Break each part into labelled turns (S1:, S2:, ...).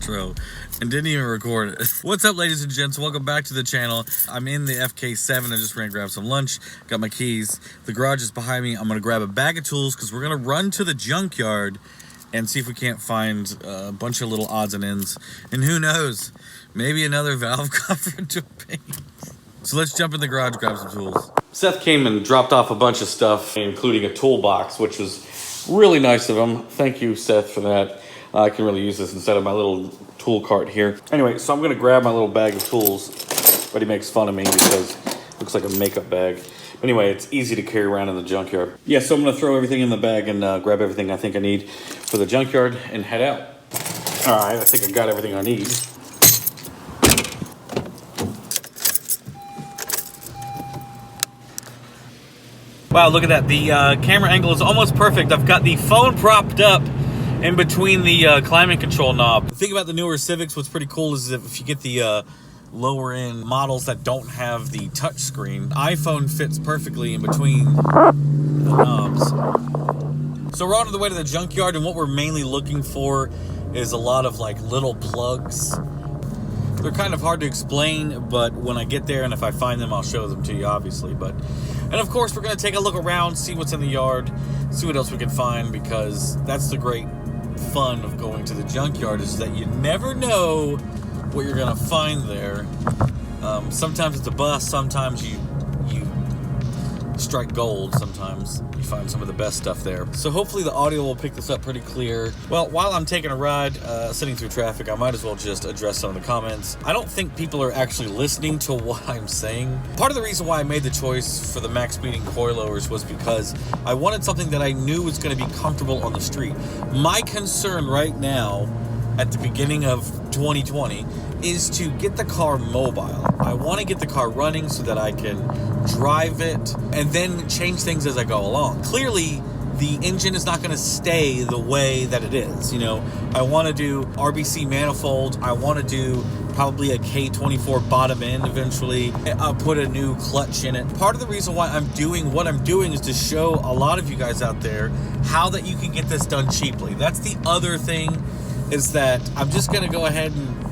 S1: intro and didn't even record it. What's up, ladies and gents? Welcome back to the channel. I'm in the FK7. I just ran to grab some lunch, got my keys. The garage is behind me. I'm gonna grab a bag of tools because we're gonna run to the junkyard and see if we can't find a bunch of little odds and ends. And who knows, maybe another valve cover to paint. So let's jump in the garage, grab some tools. Seth came and dropped off a bunch of stuff, including a toolbox, which was really nice of him. Thank you, Seth, for that. I can really use this instead of my little tool cart here. Anyway, so I'm gonna grab my little bag of tools, but he makes fun of me because it looks like a makeup bag. Anyway, it's easy to carry around in the junkyard. Yeah, so I'm gonna throw everything in the bag and grab everything I think I need for the junkyard and head out. All right, I think I got everything I need. Wow, look at that. The camera angle is almost perfect. I've got the phone propped up in between the climate control knob. The thing about the newer Civics, what's pretty cool is that if you get the lower end models that don't have the touch screen, iPhone fits perfectly in between the knobs. So we're on the way to the junkyard, and what we're mainly looking for is a lot of like little plugs. They're kind of hard to explain, but when I get there and if I find them, I'll show them to you, obviously. And of course, we're gonna take a look around, see what's in the yard, see what else we can find, because that's the great fun of going to the junkyard, is that you never know what you're gonna find there. Sometimes it's a bust, sometimes you strike gold, sometimes you find some of the best stuff there. So hopefully the audio will pick this up pretty clear. Well, while I'm taking a ride, sitting through traffic, I might as well just address some of the comments. I don't think people are actually listening to what I'm saying. Part of the reason why I made the choice for the max speeding coilovers was because I wanted something that I knew was going to be comfortable on the street. My concern right now, at the beginning of 2020, is to get the car mobile. I want to get the car running so that I can drive it and then change things as I go along. Clearly, the engine is not going to stay the way that it is. You know, I want to do RBC manifold. I want to do probably a K24 bottom end eventually. I'll put a new clutch in it. Part of the reason why I'm doing what I'm doing is to show a lot of you guys out there how that you can get this done cheaply. That's the other thing, is that I'm just going to go ahead and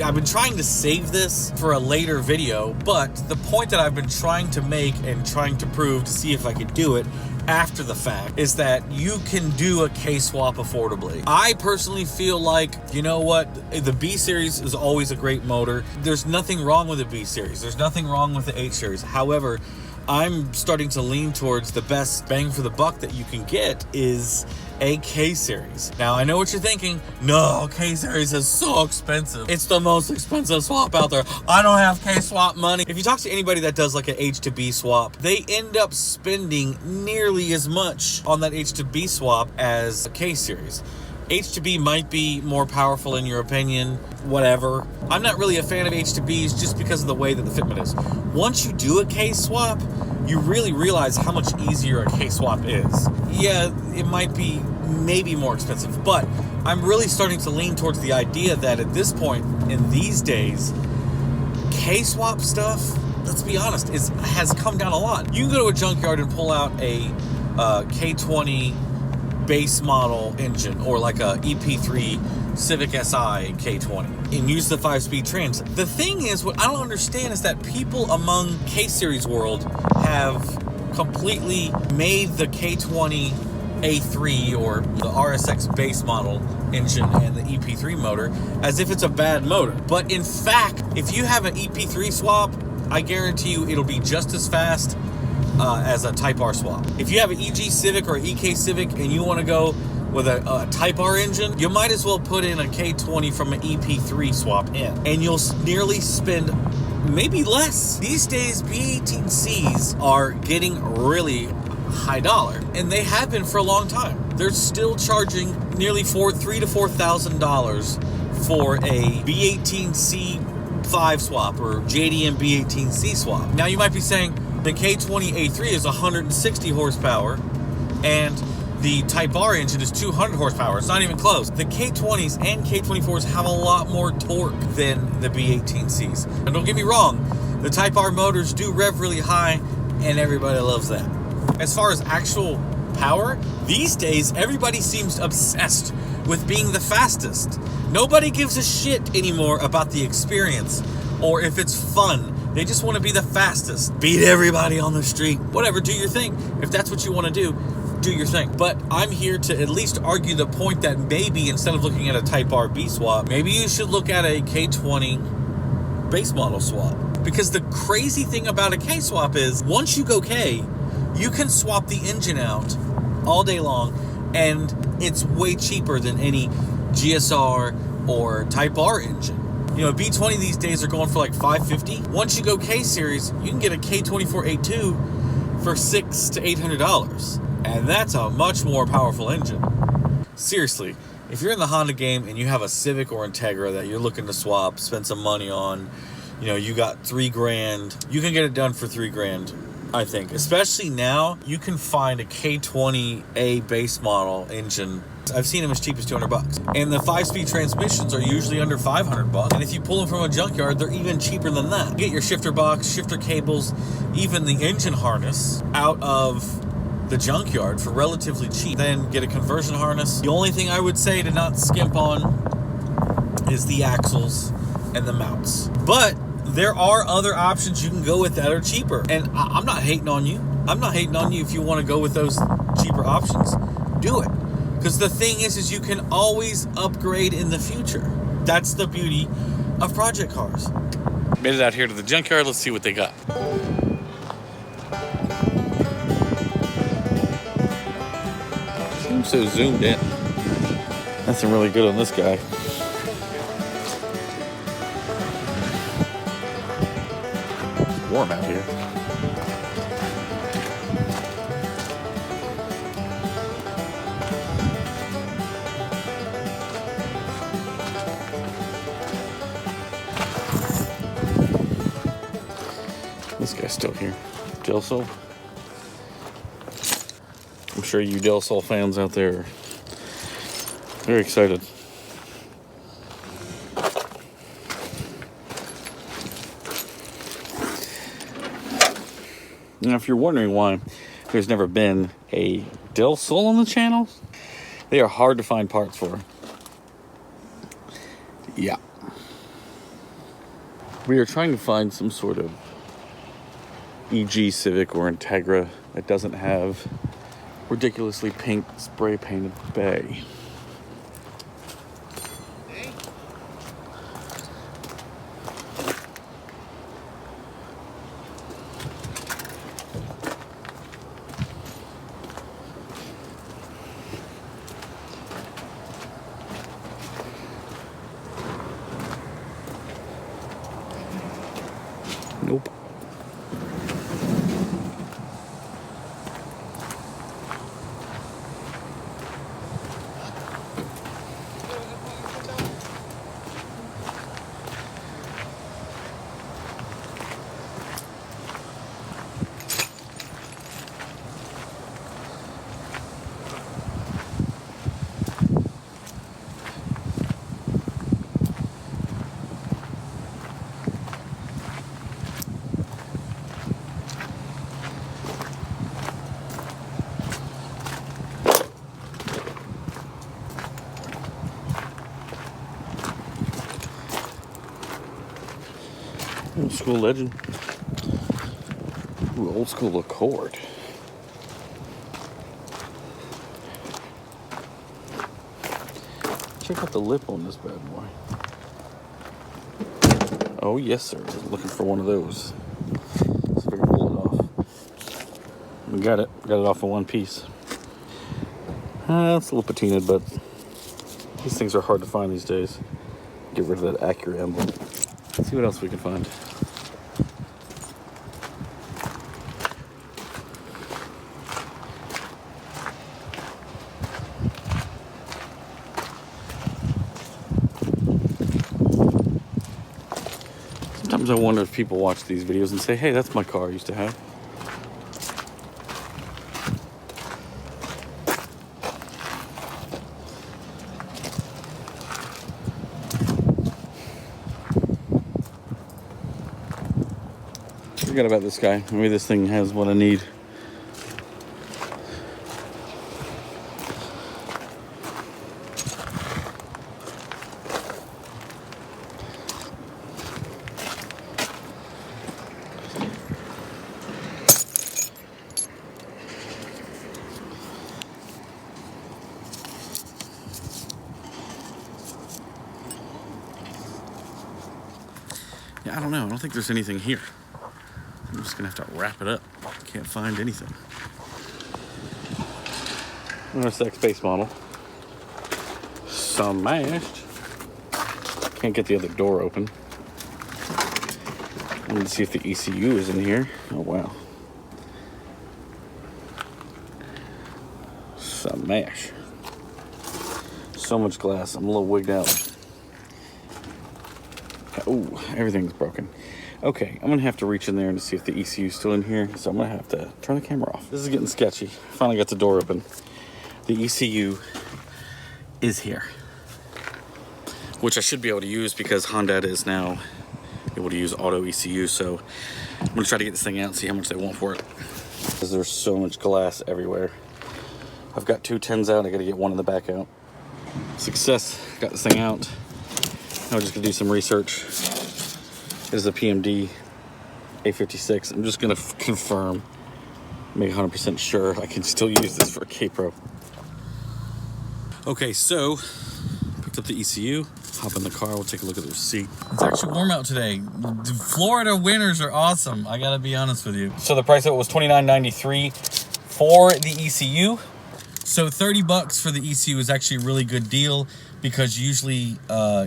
S1: I've been trying to save this for a later video, but the point that I've been trying to make and trying to prove to see if I could do it after the fact is that you can do a K-swap affordably. I personally feel like, you know what, the B series is always a great motor. There's nothing wrong with the B series. There's nothing wrong with the H series. However, I'm starting to lean towards the best bang for the buck that you can get is a K-Series. Now, I know what you're thinking. No, K-Series is so expensive. It's the most expensive swap out there. I don't have K-Swap money. If you talk to anybody that does like an H to B swap, they end up spending nearly as much on that H to B swap as a K-Series. H to B might be more powerful in your opinion, whatever. I'm not really a fan of H to Bs just because of the way that the fitment is. Once you do a K-swap, you really realize how much easier a K-swap is. Yeah, it might be maybe more expensive, but I'm really starting to lean towards the idea that at this point in these days, K-swap stuff, let's be honest, has come down a lot. You can go to a junkyard and pull out a K20 base model engine or like a EP3 Civic Si K20 and use the 5-speed trans. The thing is, what I don't understand is that people among K-Series world have completely made the K20 A3 or the RSX base model engine and the EP3 motor as if it's a bad motor. But in fact, if you have an EP3 swap, I guarantee you it'll be just as fast as a Type R swap. If you have an EG Civic or EK Civic and you want to go with a Type R engine, you might as well put in a K20 from an EP3 swap in, and you'll nearly spend maybe less. These days, B18Cs are getting really high dollar, and they have been for a long time. They're still charging nearly $3,000 to $4,000 for a B18C 5 swap or JDM B18C swap. Now you might be saying, the K20A3 is 160 horsepower and the Type R engine is 200 horsepower. It's not even close. The K20s and K24s have a lot more torque than the B18Cs. And don't get me wrong, the Type R motors do rev really high and everybody loves that. As far as actual power, these days everybody seems obsessed with being the fastest. Nobody gives a shit anymore about the experience or if it's fun. They just want to be the fastest. Beat everybody on the street. Whatever, do your thing. If that's what you want to do your thing. But I'm here to at least argue the point that maybe instead of looking at a Type R B swap, maybe you should look at a K20 base model swap. Because the crazy thing about a K swap is once you go K, you can swap the engine out all day long, and it's way cheaper than any GSR or Type R engine. You know, B20 these days are going for like $550. Once you go K series, you can get a K24A2 for $600 to $800. And that's a much more powerful engine. Seriously, if you're in the Honda game and you have a Civic or Integra that you're looking to swap, spend some money on, you know, you got $3,000, you can get it done for $3,000, I think. Especially now, you can find a K20A base model engine. I've seen them as cheap as $200. And the 5-speed transmissions are usually under $500. And if you pull them from a junkyard, they're even cheaper than that. Get your shifter box, shifter cables, even the engine harness out of the junkyard for relatively cheap. Then get a conversion harness. The only thing I would say to not skimp on is the axles and the mounts. But there are other options you can go with that are cheaper. And I'm not hating on you. I'm not hating on you if you want to go with those cheaper options. Do it. Because the thing is you can always upgrade in the future. That's the beauty of project cars. Made it out here to the junkyard. Let's see what they got. Seems so zoomed in. Nothing really good on this guy. It's warm out here. This guy's still here. Del Sol. I'm sure you Del Sol fans out there are very excited. Now, if you're wondering why there's never been a Del Sol on the channel, they are hard to find parts for. Yeah. We are trying to find some sort of EG Civic or Integra that doesn't have ridiculously pink spray painted bay. Nope. Old school legend. Ooh, old school Accord. Check out the lip on this bad boy. Oh yes, sir. I was looking for one of those. Let's figure pull it off. We got it. Got it off in one piece. It's a little patinaed, but these things are hard to find these days. Get rid of that Acura emblem. Let's see what else we can find. Sometimes I wonder if people watch these videos and say, hey, that's my car I used to have. Forget about this guy. Maybe this thing has what I need. I don't know. I don't think there's anything here. I'm just gonna have to wrap it up. Can't find anything. There's the X-Base model. Smashed. Can't get the other door open. I'm gonna see if the ECU is in here. Oh wow. Smash. So much glass. I'm a little wigged out. Oh, everything's broken. Okay, I'm gonna have to reach in there to see if the ECU is still in here. So I'm gonna have to turn the camera off. This is getting sketchy. Finally got the door open. The ECU is here, which I should be able to use because Honda is now able to use auto ECU. So I'm gonna try to get this thing out and see how much they want for it. Because there's so much glass everywhere. I've got 2 10s out. I gotta get one in the back out. Success. Got this thing out. Now we're just gonna do some research. This is a PMD A56. I'm just gonna confirm, make 100% sure I can still use this for a K-Pro. Okay, so picked up the ECU, hop in the car, we'll take a look at the receipt. It's actually warm out today. The Florida winters are awesome, I gotta be honest with you. So the price of it was $29.93 for the ECU. So $30 for the ECU is actually a really good deal because usually,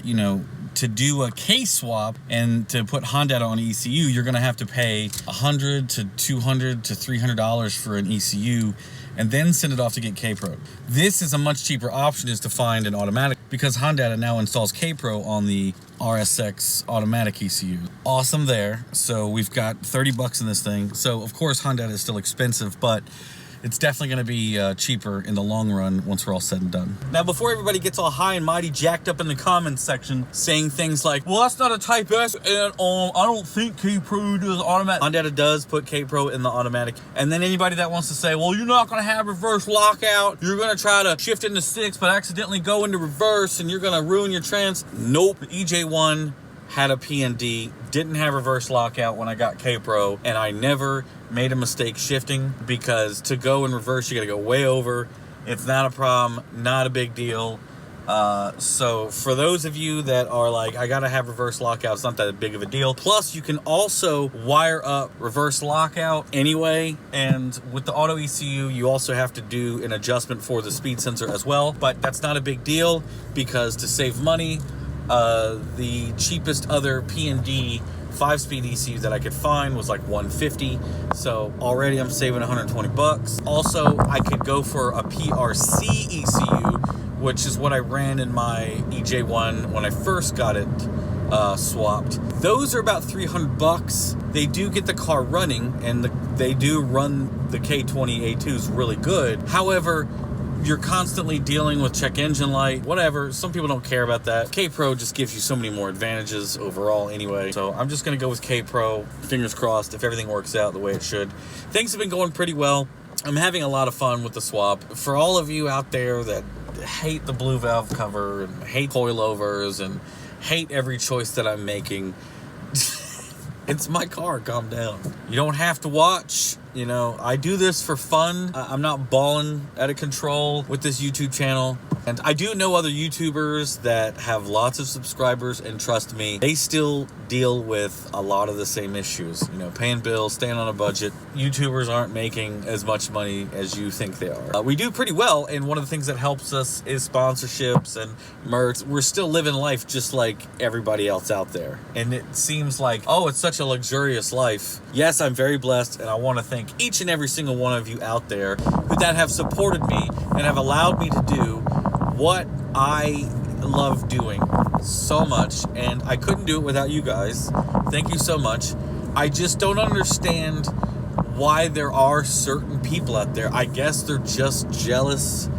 S1: you know, to do a case swap and to put Honda on ECU, you're gonna have to pay $100 to $200 to $300 for an ECU and then send it off to get K-Pro. This is a much cheaper option is to find an automatic because Honda now installs K-Pro on the RSX automatic ECU. Awesome there. So we've got $30 in this thing. So of course Honda is still expensive, but it's definitely going to be cheaper in the long run once we're all said and done. Now, before everybody gets all high and mighty jacked up in the comments section saying things like, well, that's not a Type S, and I don't think K-Pro does automatic. Honda does put K-Pro in the automatic. And then anybody that wants to say, well, you're not going to have reverse lockout. You're going to try to shift into 6, but accidentally go into reverse, and you're going to ruin your trans. Nope. The EJ1 had a PND, didn't have reverse lockout when I got K-Pro, and I never made a mistake shifting because to go in reverse, you gotta go way over. It's not a problem, not a big deal. So for those of you that are like, I gotta have reverse lockout, it's not that big of a deal. Plus, you can also wire up reverse lockout anyway. And with the auto ECU, you also have to do an adjustment for the speed sensor as well. But that's not a big deal because to save money, the cheapest other PND 5-speed ECU that I could find was like $150. So already I'm saving $120. Also, I could go for a PRC ECU, which is what I ran in my EJ1 when I first got it swapped. Those are about $300. They do get the car running, and they do run the K20 A2s really good. However, you're constantly dealing with check engine light, whatever. Some people don't care about that. K-Pro just gives you so many more advantages overall anyway. So I'm just gonna go with K-Pro. Fingers crossed if everything works out the way it should. Things have been going pretty well. I'm having a lot of fun with the swap. For all of you out there that hate the blue valve cover and hate coilovers and hate every choice that I'm making, it's my car, calm down. You don't have to watch. You know, I do this for fun. I'm not balling out of control with this YouTube channel. And I do know other YouTubers that have lots of subscribers, and trust me, they still deal with a lot of the same issues. You know, paying bills, staying on a budget. YouTubers aren't making as much money as you think they are. We do pretty well, and one of the things that helps us is sponsorships and merch. We're still living life just like everybody else out there. And it seems like, oh, it's such a luxurious life. Yes, I'm very blessed, and I want to thank each and every single one of you out there that have supported me and have allowed me to do what I love doing so much, and I couldn't do it without you guys. Thank you so much. I just don't understand why there are certain people out there. I guess they're just jealous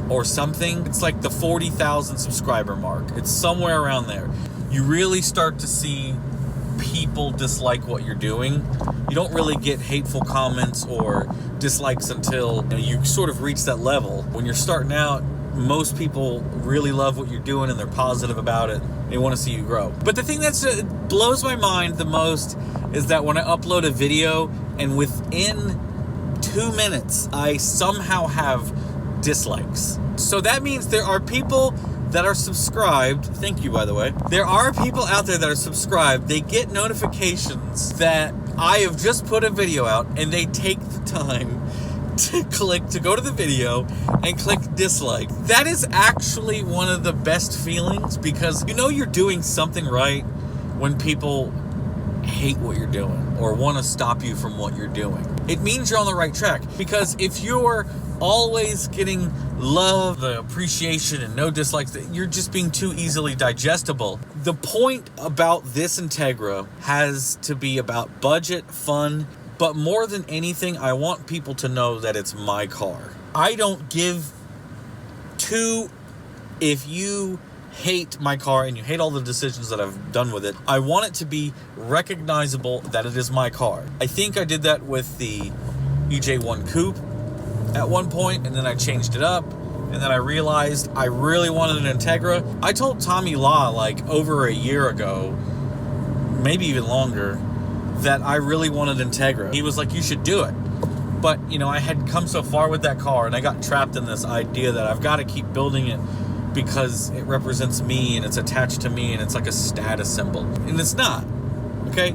S1: or something. It's like the 40,000 subscriber mark. It's somewhere around there. You really start to see people dislike what you're doing. You don't really get hateful comments or dislikes until you sort of reach that level. When you're starting out, most people really love what you're doing and they're positive about it. They want to see you grow. But the thing that blows my mind the most is that when I upload a video and within 2 minutes, I somehow have dislikes. So that means there are people that are subscribed. Thank you, by the way. There are people out there that are subscribed. They get notifications that I have just put a video out, and they take the time to go to the video and click dislike. That is actually one of the best feelings, because you know you're doing something right when people hate what you're doing or want to stop you from what you're doing. It means you're on the right track, because if you're always getting love, the appreciation, and no dislikes, you're just being too easily digestible. The point about this Integra has to be about budget, fun, but more than anything, I want people to know that it's my car. I don't give two if you hate my car and you hate all the decisions that I've done with it. I want it to be recognizable that it is my car. I think I did that with the EJ1 Coupe at one point, and then I changed it up, and then I realized I really wanted an Integra. I told Tommy Law like over a year ago, maybe even longer, that I really wanted Integra. He was like, you should do it. But, you know, I had come so far with that car, and I got trapped in this idea that I've got to keep building it because it represents me and it's attached to me and it's like a status symbol. And it's not, okay?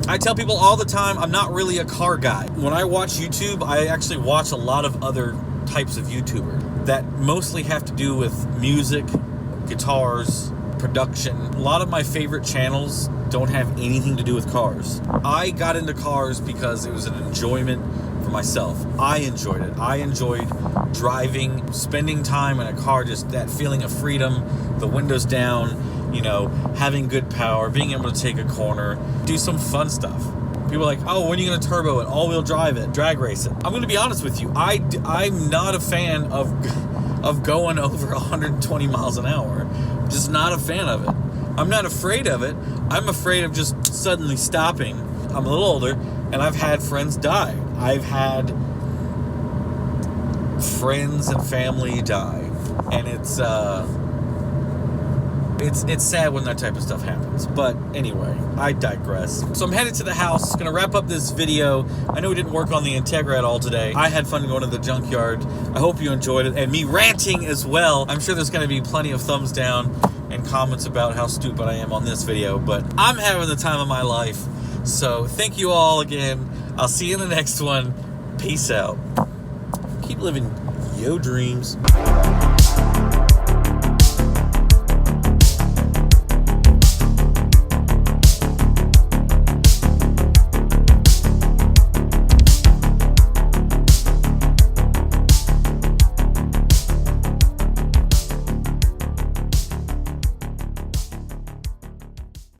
S1: I tell people all the time, I'm not really a car guy. When I watch YouTube, I actually watch a lot of other types of YouTuber that mostly have to do with music, guitars, production. A lot of my favorite channels don't have anything to do with cars. I got into cars because it was an enjoyment for myself. I enjoyed it. I enjoyed driving, spending time in a car, just that feeling of freedom, the windows down, you know, having good power, being able to take a corner, do some fun stuff. People are like, oh, when are you going to turbo it, all-wheel drive it, drag race it? I'm going to be honest with you. I'm not a fan of going over 120 miles an hour. Just not a fan of it. I'm not afraid of it. I'm afraid of just suddenly stopping. I'm a little older, and I've had friends die. I've had friends and family die, and it's sad when that type of stuff happens. But anyway, I digress. So I'm headed to the house. Gonna wrap up this video. I know we didn't work on the Integra at all today. I had fun going to the junkyard. I hope you enjoyed it, and me ranting as well. I'm sure there's gonna be plenty of thumbs down and comments about how stupid I am on this video, but I'm having the time of my life. So thank you all again. I'll see you in the next one. Peace out. Keep living your dreams.